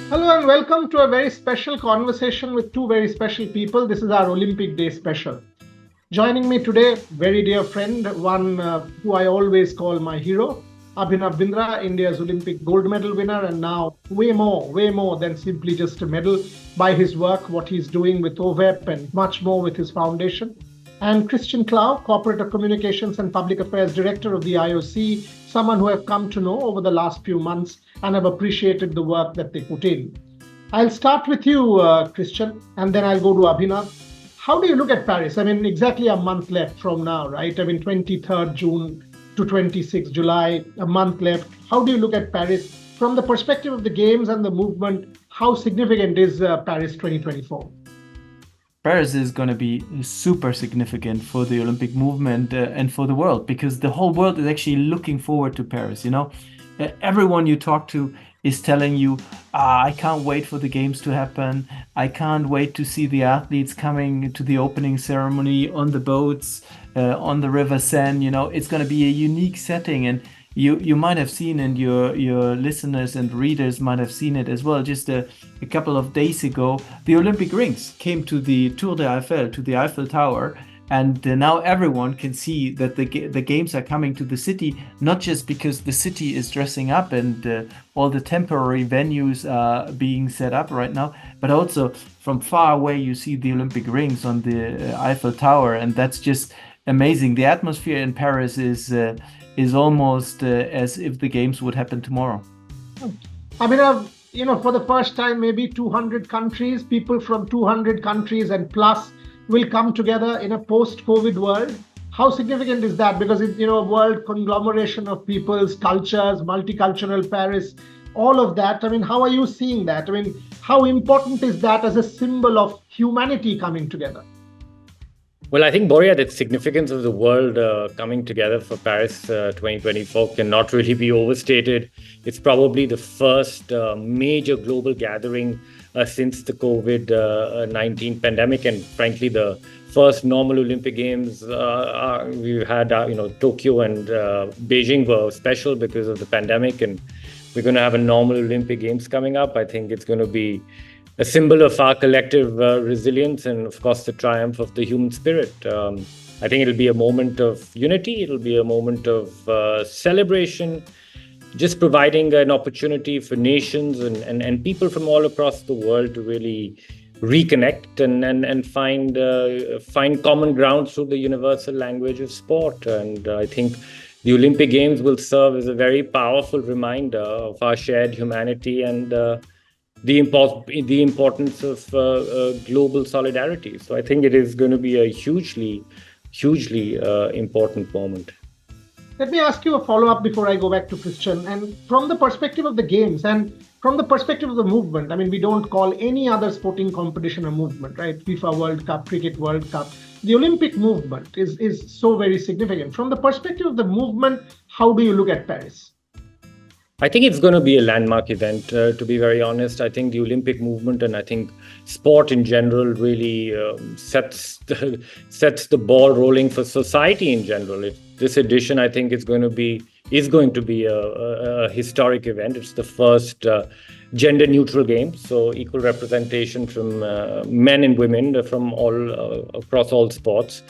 Hello and welcome to a very special conversation with two very special people. This is our Olympic Day special. Joining me today, very dear friend, one who I always call my hero, Abhinav Bindra, India's Olympic gold medal winner, and now way more than simply just a medal by his work, what he's doing with OVEP and much more with his foundation. And Christian Klaue, Corporate Communications and Public Affairs Director of the IOC, someone who I've come to know over the last few months and have appreciated the work that they put in. I'll start with you, Christian, and then I'll go to Abhinav. How do you look at Paris? I mean, exactly a month left from now, right? I mean, 23rd June to 26th July, a month left. How do you look at Paris from the perspective of the Games and the movement? How significant is Paris 2024? Paris is going to be super significant for the Olympic movement and for the world, because the whole world is actually looking forward to Paris. Everyone you talk to is telling you, I can't wait for the games to happen. I can't wait to see the athletes coming to the opening ceremony on the boats, on the River Seine. It's going to be a unique setting, and you might have seen, and your listeners and readers might have seen it as well. Just a couple of days ago, the Olympic rings came to the Tour de Eiffel, to the Eiffel Tower, and now everyone can see that the games are coming to the city, not just because the city is dressing up and all the temporary venues are being set up right now, but also from far away you see the Olympic rings on the Eiffel Tower, and that's just amazing. The atmosphere in Paris is almost as if the games would happen tomorrow. I mean, for the first time, maybe 200 countries, people from 200 countries and plus will come together in a post-COVID world. How significant is that? Because it's, a world conglomeration of people's cultures, multicultural Paris, all of that. I mean, how are you seeing that? I mean, how important is that as a symbol of humanity coming together? Well, I think, Boria, the significance of the world coming together for Paris 2024 cannot really be overstated. It's probably the first major global gathering since the COVID-19 pandemic, and frankly, the first normal Olympic Games. We had, Tokyo and Beijing were special because of the pandemic, and we're going to have a normal Olympic Games coming up. I think it's going to be a symbol of our collective resilience and, of course, the triumph of the human spirit. I think it'll be a moment of unity. It'll be a moment of celebration, just providing an opportunity for nations and people from all across the world to really reconnect and find common ground through the universal language of sport. And I think the Olympic Games will serve as a very powerful reminder of our shared humanity and the importance of global solidarity. So I think it is going to be a hugely important moment. Let me ask you a follow-up before I go back to Christian. And from the perspective of the Games and from the perspective of the movement, I mean, we don't call any other sporting competition a movement, right? FIFA World Cup, Cricket World Cup. The Olympic movement is so very significant. From the perspective of the movement, how do you look at Paris? I think it's going to be a landmark event, to be very honest. I think the Olympic movement and I think sport in general really sets the ball rolling for society in general. This edition, I think, is going to be a historic event. It's the first gender-neutral games, so equal representation from men and women from all across all sports.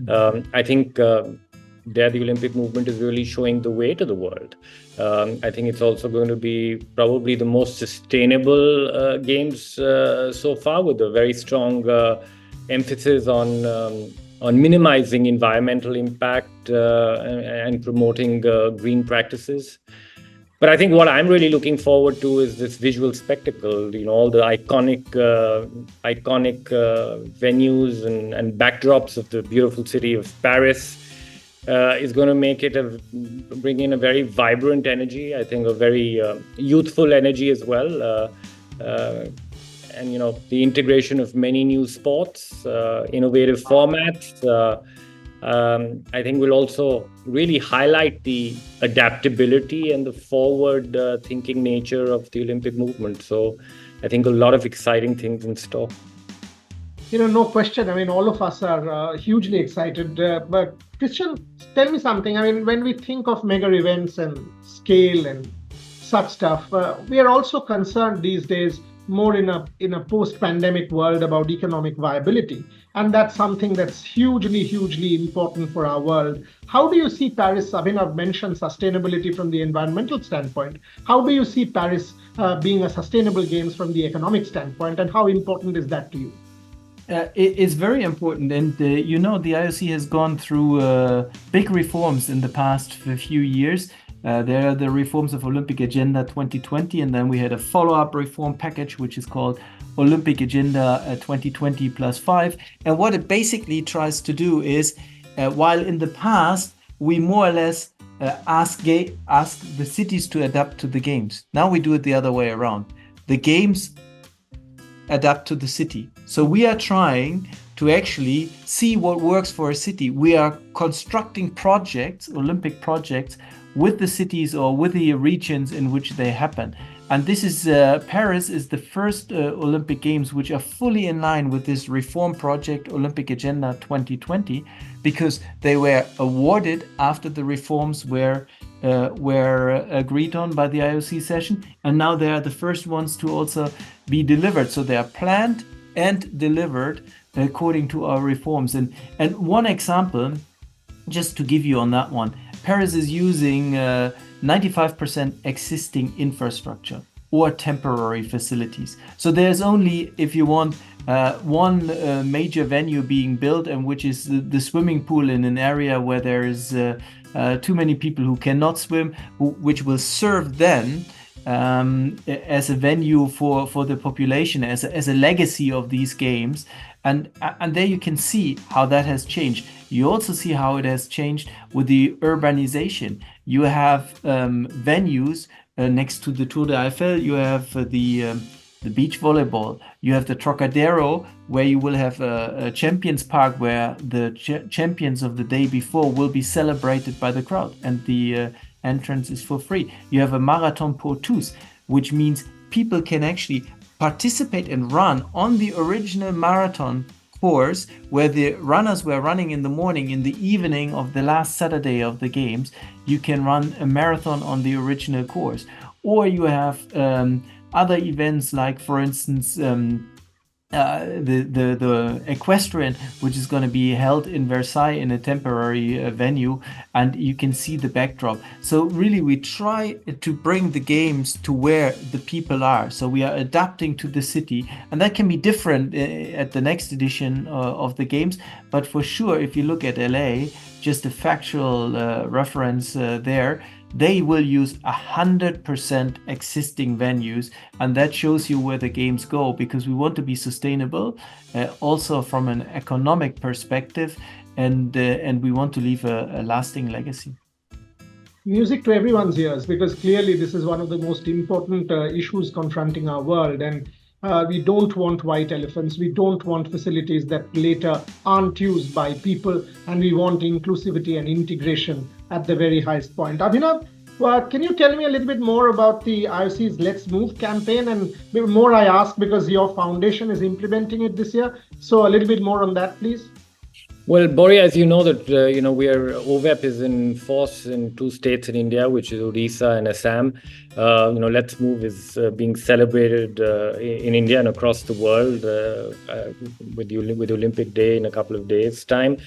I think the Olympic movement is really showing the way to the world. I think it's also going to be probably the most sustainable games so far, with a very strong emphasis on minimizing environmental impact and promoting green practices. But I think what I'm really looking forward to is this visual spectacle. All the iconic venues and backdrops of the beautiful city of Paris. Is going to make it bring in a very vibrant energy. I think a very youthful energy as well, and the integration of many new sports, innovative formats. I think will also really highlight the adaptability and the forward-thinking nature of the Olympic movement. So, I think a lot of exciting things in store. No question. I mean, all of us are hugely excited. But Christian, tell me something. I mean, when we think of mega events and scale and such stuff, we are also concerned these days more in a post-pandemic world about economic viability. And that's something that's hugely important for our world. How do you see Paris? Abhinav mentioned sustainability from the environmental standpoint. How do you see Paris being a sustainable games from the economic standpoint, and how important is that to you? It's very important, and the IOC has gone through big reforms in the past few years. There are the reforms of Olympic Agenda 2020, and then we had a follow-up reform package, which is called Olympic Agenda 2020 plus 5. And what it basically tries to do is, while in the past we more or less ask the cities to adapt to the games, now we do it the other way around. The games adapt to the city. So we are trying to actually see what works for a city. We are constructing projects, Olympic projects, with the cities or with the regions in which they happen. And this is Paris is the first Olympic Games which are fully in line with this reform project, Olympic Agenda 2020, because they were awarded after the reforms were agreed on by the IOC session, and now they are the first ones to also be delivered. So they are planned and delivered according to our reforms. And one example, just to give you on that one, Paris is using 95% existing infrastructure or temporary facilities. So there's only, if you want, one major venue being built, and which is the swimming pool in an area where there is too many people who cannot swim, which will serve then as a venue for the population, as a legacy of these games. And there you can see how that has changed. You also see how it has changed with the urbanization. You have venues next to the Tour de Eiffel. You have the beach volleyball. You have the Trocadero, where you will have a Champions Park, where the champions of the day before will be celebrated by the crowd, and the entrance is for free. You have a Marathon pour tous, which means people can actually participate and run on the original marathon course, where the runners were running in the morning. In the evening of the last Saturday of the games, you can run a marathon on the original course. Or you have other events, like, for instance, the equestrian, which is going to be held in Versailles in a temporary venue, and you can see the backdrop. So really we try to bring the games to where the people are. So we are adapting to the city, and that can be different at the next edition of the games. But for sure, if you look at LA, just a factual reference there, they will use 100% existing venues, and that shows you where the games go, because we want to be sustainable, also from an economic perspective, and we want to leave a lasting legacy. Music to everyone's ears, because clearly this is one of the most important issues confronting our world, and we don't want white elephants. We don't want facilities that later aren't used by people, and we want inclusivity and integration at the very highest point. Abhinav, can you tell me a little bit more about the IOC's Let's Move campaign? And more I ask because your foundation is implementing it this year. So a little bit more on that, please. Well, Boria, as you know, that OVEP is in force in 2 states in India, which is Odisha and Assam. Let's Move is being celebrated in India and across the world with Olympic Day in a couple of days' time.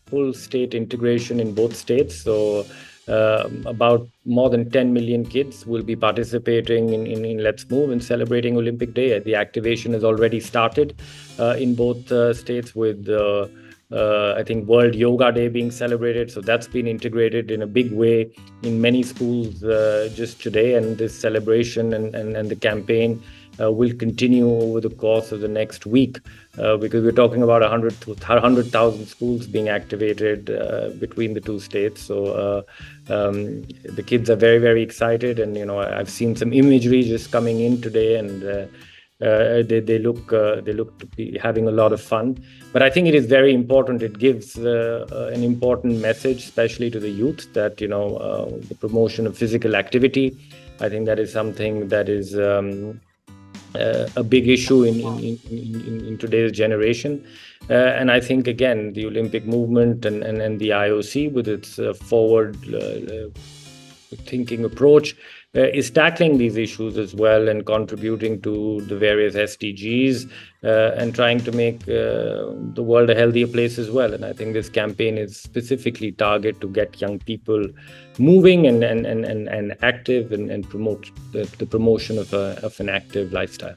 Full state integration in both states. So about more than 10 million kids will be participating in Let's Move and celebrating Olympic Day. The activation has already started in both states with, I think, World Yoga Day being celebrated. So that's been integrated in a big way in many schools just today. And this celebration and the campaign will continue over the course of the next week, because we're talking about 100,000 schools being activated between the 2 states. So the kids are very, very excited, and I've seen some imagery just coming in today, and they look to be having a lot of fun. But I think it is very important. It gives an important message, especially to the youth, that the promotion of physical activity. I think that is something that is a big issue in today's generation. And I think, again, the Olympic movement and the IOC, with its forward thinking approach, is tackling these issues as well and contributing to the various SDGs and trying to make the world a healthier place as well. And I think this campaign is specifically targeted to get young people moving and active and promote the promotion of an active lifestyle.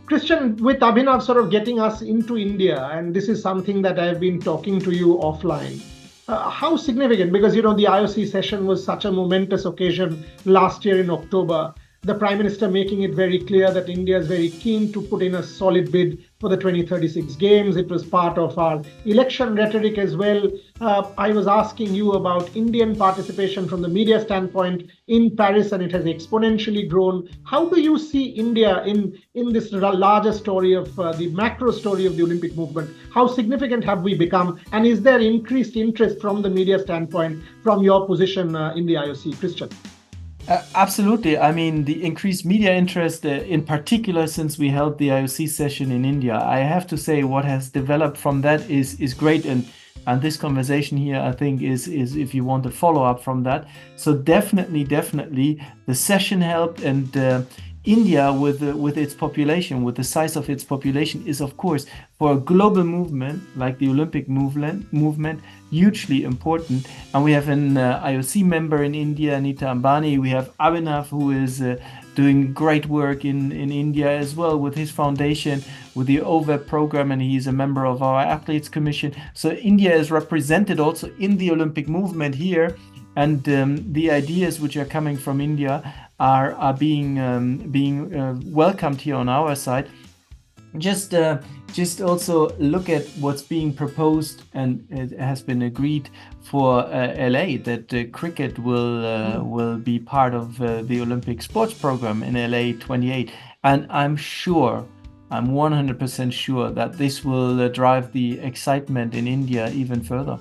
Christian, with Abhinav sort of getting us into India, and this is something that I've been talking to you offline. How significant? Because, the IOC session was such a momentous occasion last year in October. The Prime Minister making it very clear that India is very keen to put in a solid bid for the 2036 Games. It was part of our election rhetoric as well. I was asking you about Indian participation from the media standpoint in Paris, and it has exponentially grown. How do you see India in this larger story of the macro story of the Olympic movement? How significant have we become? And is there increased interest from the media standpoint from your position in the IOC? Christian? Absolutely. I mean, the increased media interest, in particular, since we held the IOC session in India, I have to say what has developed from that is great. And this conversation here, I think, is if you want to follow up from that. So definitely, the session helped, and India with its population, with the size of its population, is of course for a global movement like the Olympic movement hugely important. And we have an IOC member in India, Anita Ambani. We have Abhinav, who is doing great work in India as well with his foundation, with the OVEP program, and he's a member of our Athletes Commission. So India is represented also in the Olympic movement here, and the ideas which are coming from India are being welcomed here on our side. Just also look at what's being proposed, and it has been agreed for LA that cricket will be part of the Olympic sports program in LA 28, and I'm 100% sure that this will drive the excitement in India even further.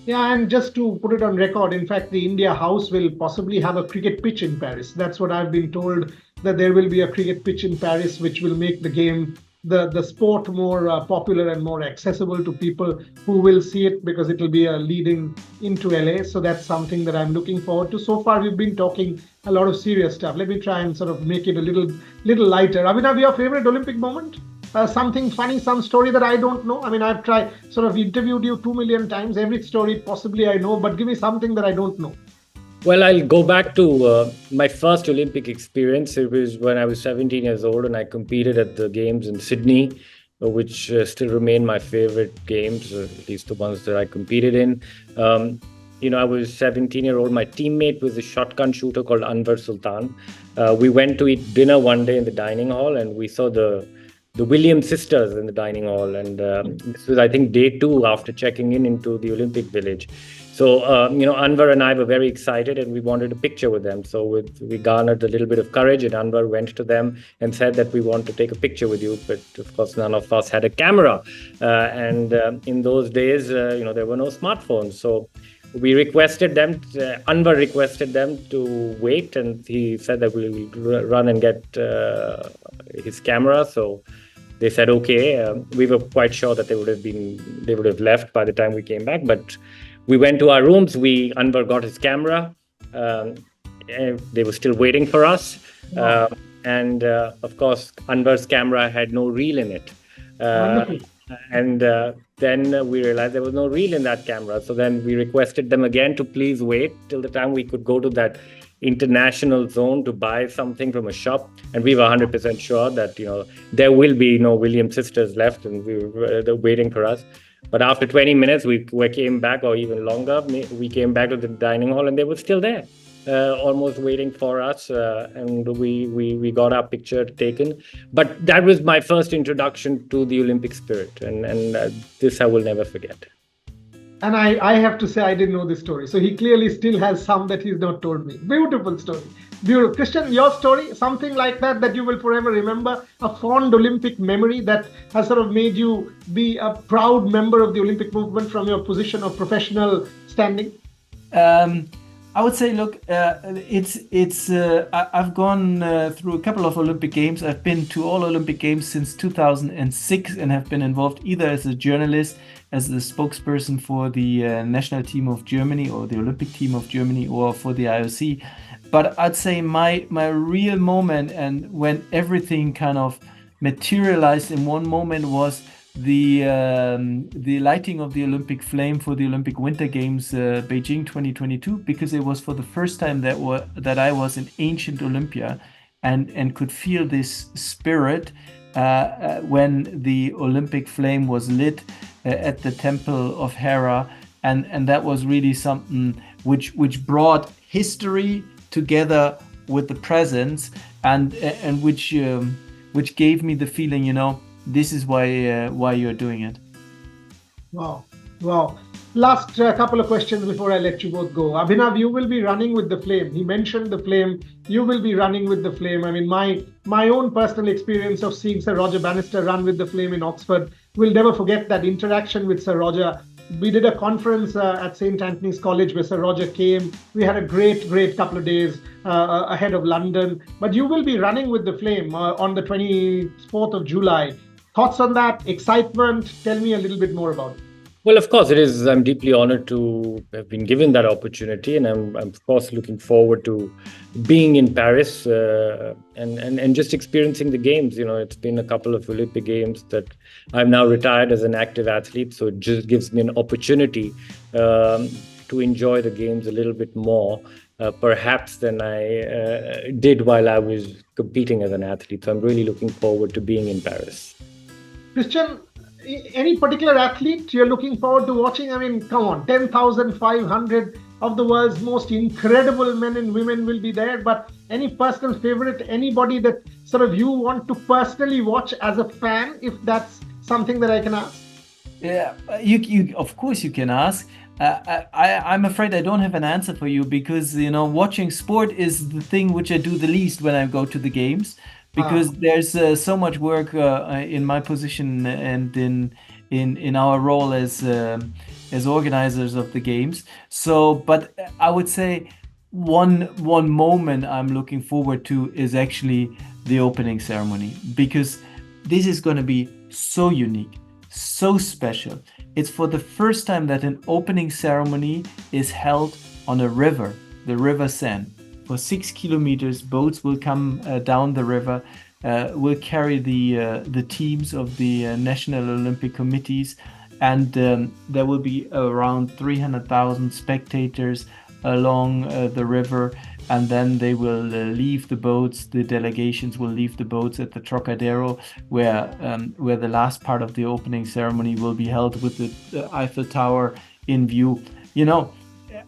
Yeah, and just to put it on record, in fact, the India House will possibly have a cricket pitch in Paris. That's what I've been told, that there will be a cricket pitch in Paris, which will make the game, the sport more popular and more accessible to people who will see it, because it will be a leading into LA. So that's something that I'm looking forward to. So far, we've been talking a lot of serious stuff. Let me try and sort of make it a little lighter. Abhinav, your favorite Olympic moment? Something funny, some story that I don't know. I mean, I've interviewed you 2 million times. Every story possibly I know, but give me something that I don't know. Well, I'll go back to my first Olympic experience. It was when I was 17 years old, and I competed at the games in Sydney, which still remain my favorite games, at least the ones that I competed in. I was 17-year-old. My teammate was a shotgun shooter called Anwar Sultan. We went to eat dinner one day in the dining hall, and we saw the Williams sisters in the dining hall, and this was, I think, day 2 after checking into the Olympic Village. So, Anwar and I were very excited, and we wanted a picture with them. So we garnered a little bit of courage, and Anwar went to them and said that we want to take a picture with you. But of course, none of us had a camera, and in those days, there were no smartphones. So we requested them. Anwar requested them to wait, and he said that we'll run and get his camera. So they said okay. We were quite sure that they would have left by the time we came back, but we went to our rooms. Anwar got his camera. They were still waiting for us, and of course, Anwar's camera had no reel in it. And then we realized there was no reel in that camera. So then we requested them again to please wait till the time we could go to that international zone to buy something from a shop. And we were 100% sure that, there will be no Williams sisters left, and they're waiting for us. But after 20 minutes, we came back, or even longer. We came back to the dining hall, and they were still there, almost waiting for us. And we got our picture taken. But that was my first introduction to the Olympic spirit, and this I will never forget. And I have to say, I didn't know this story. So he clearly still has some that he's not told me. Beautiful story. Beautiful. Christian, your story, something like that you will forever remember, a fond Olympic memory that has sort of made you be a proud member of the Olympic movement from your position of professional standing? I would say, look, I've gone through a couple of Olympic Games. I've been to all Olympic Games since 2006 and have been involved either as a journalist, as the spokesperson for the national team of Germany or the Olympic team of Germany, or for the IOC. But I'd say my real moment, and when everything kind of materialized in one moment, was the lighting of the Olympic flame for the Olympic Winter Games Beijing 2022, because it was for the first time that I was in ancient Olympia and could feel this spirit when the Olympic flame was lit at the Temple of Hera, and that was really something which brought history together with the present, and which gave me the feeling, this is why you're doing it. Wow. Last couple of questions before I let you both go. Abhinav, you will be running with the flame. He mentioned the flame. You will be running with the flame. I mean, my own personal experience of seeing Sir Roger Bannister run with the flame in Oxford, will never forget that interaction with Sir Roger. We did a conference at St. Anthony's College where Sir Roger came. We had a great couple of days ahead of London. But you will be running with the flame on the 24th of July. Thoughts on that? Excitement? Tell me a little bit more about it. Well, of course, it is. I'm deeply honored to have been given that opportunity, and I'm of course looking forward to being in Paris and just experiencing the games. It's been a couple of Olympic Games that I'm now retired as an active athlete, so it just gives me an opportunity to enjoy the games a little bit more, perhaps than I did while I was competing as an athlete. So I'm really looking forward to being in Paris. Christian, any particular athlete you're looking forward to watching? I mean, come on, 10,500 of the world's most incredible men and women will be there, but any personal favorite, anybody that sort of you want to personally watch as a fan, if that's something that I can ask? Yeah, you of course you can ask. I'm afraid I don't have an answer for you, because watching sport is the thing which I do the least when I go to the games, because there's so much work in my position and in our role as organizers of the games. So, but I would say one moment I'm looking forward to is actually the opening ceremony, because this is going to be so unique, so special. It's for the first time that an opening ceremony is held on a river, the River Seine. For 6 kilometers, boats will come down the river, will carry the teams of the National Olympic Committees, and there will be around 300,000 spectators along the river, and then they will leave the boats. The delegations will leave the boats at the Trocadero, where the last part of the opening ceremony will be held with the Eiffel Tower in view.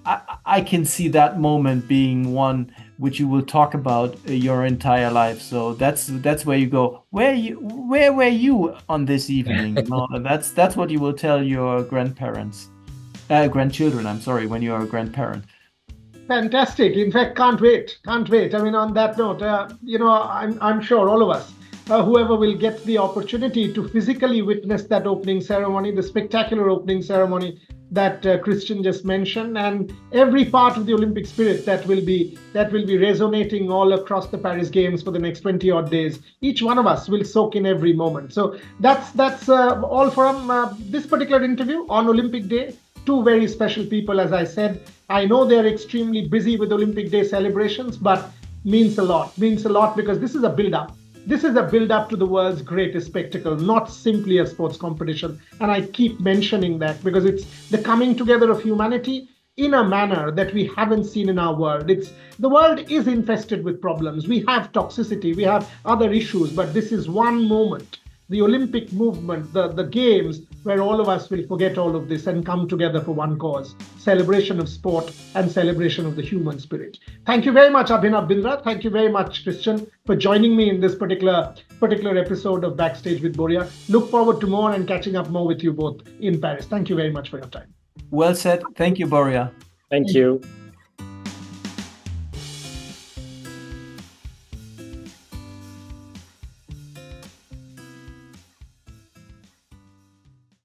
I can see that moment being one which you will talk about your entire life. So that's where you go. Where were you on this evening? That's what you will tell your grandchildren. I'm sorry, when you are a grandparent. Fantastic. In fact, can't wait. I mean, on that note, I'm sure all of us, whoever will get the opportunity to physically witness that opening ceremony, the spectacular opening ceremony that Christian just mentioned, and every part of the Olympic spirit that will be resonating all across the Paris Games for the next 20 odd days. Each one of us will soak in every moment. So that's all from this particular interview on Olympic Day. Two very special people, as I said. I know they're extremely busy with Olympic Day celebrations, but means a lot because this is a build-up. This is a build-up to the world's greatest spectacle, not simply a sports competition. And I keep mentioning that because it's the coming together of humanity in a manner that we haven't seen in our world. The world is infested with problems. We have toxicity, we have other issues, but this is one moment, the Olympic movement, the games, where all of us will forget all of this and come together for one cause, celebration of sport and celebration of the human spirit. Thank you very much, Abhinav Bindra. Thank you very much, Christian, for joining me in this particular episode of Backstage with Boria. Look forward to more and catching up more with you both in Paris. Thank you very much for your time. Well said. Thank you, Boria. Thank you.